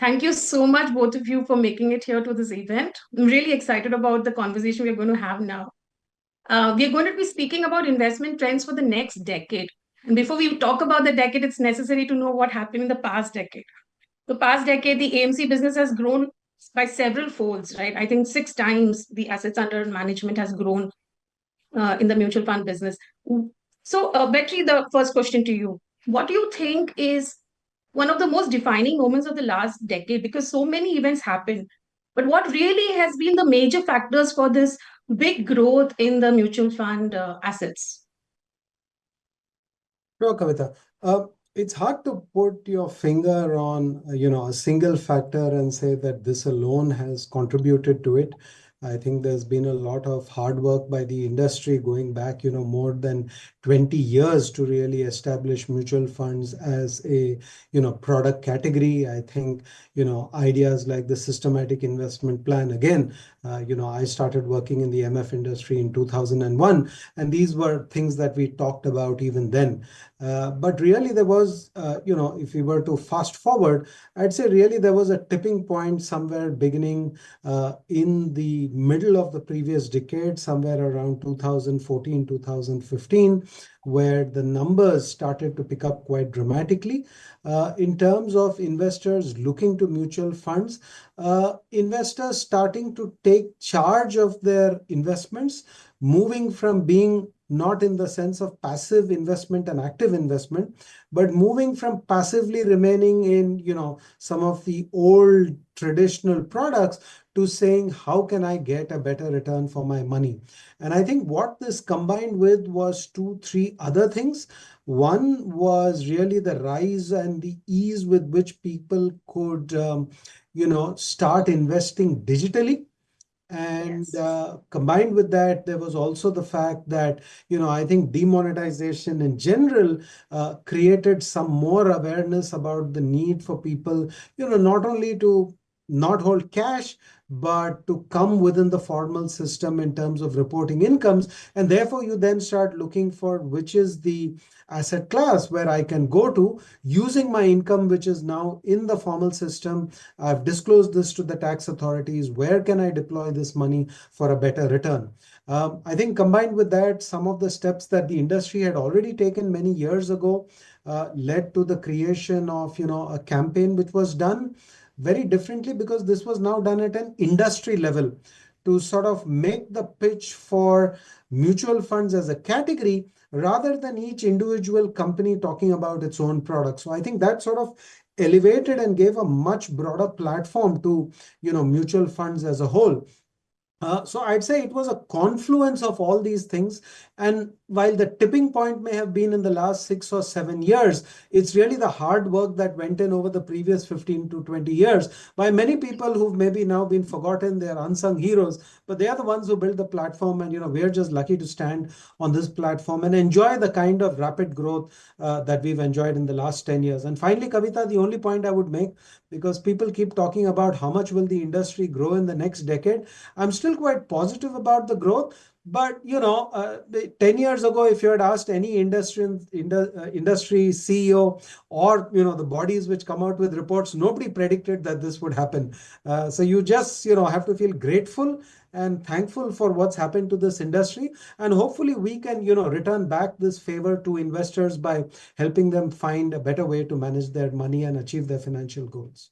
Thank you so much, both of you, for making it here to this event. I'm really excited about the conversation we're going to have now. We're going to be speaking about investment trends for the next decade. And before we talk about the decade, it's necessary to know what happened in the past decade. The past decade, the AMC business has grown by several folds, right? I think six times the assets under management has grown in the mutual fund business. So, Betty, the first question to you. What do you think is one of the most defining moments of the last decade? Because so many events happened. But what really has been the major factors for this big growth in the mutual fund assets? Sure, Kavitha. It's hard to put your finger on, a single factor and say that this alone has contributed to it. I think there's been a lot of hard work by the industry going back, more than 20 years to really establish mutual funds as a, product category. I think, ideas like the systematic investment plan. Again, I started working in the MF industry in 2001, and these were things that we talked about even then. But really, there was, if we were to fast forward, I'd say really there was a tipping point somewhere beginning in the middle of the previous decade, somewhere around 2014, 2015, where the numbers started to pick up quite dramatically in terms of investors looking to mutual funds, investors starting to take charge of their investments, moving from being not in the sense of passive investment and active investment, but moving from passively remaining in, some of the old traditional products to saying, how can I get a better return for my money? And I think what this combined with was two, three other things. One was really the rise and the ease with which people could, start investing digitally. And Yes. combined with that, there was also the fact that, I think demonetization in general created some more awareness about the need for people, not only to not hold cash, but to come within the formal system in terms of reporting incomes. And therefore, you then start looking for which is the asset class where I can go to using my income, which is now in the formal system. I've disclosed this to the tax authorities. Where can I deploy this money for a better return? I think combined with that, some of the steps that the industry had already taken many years ago led to the creation of, a campaign which was done very differently because this was now done at an industry level to sort of make the pitch for mutual funds as a category rather than each individual company talking about its own product. So I think that sort of elevated and gave a much broader platform to, mutual funds as a whole. So I'd say it was a confluence of all these things. And while the tipping point may have been in the last 6 or 7 years, it's really the hard work that went in over the previous 15 to 20 years by many people who've maybe now been forgotten. They're unsung heroes, but they are the ones who built the platform. And, we're just lucky to stand on this platform and enjoy the kind of rapid growth that we've enjoyed in the last 10 years. And finally, Kavita, the only point I would make, because people keep talking about how much will the industry grow in the next decade, I'm still quite positive about the growth. But 10 years ago, if you had asked any industry CEO or the bodies which come out with reports, nobody predicted that this would happen. So you just have to feel grateful and thankful for what's happened to this industry, and hopefully we can return back this favor to investors by helping them find a better way to manage their money and achieve their financial goals.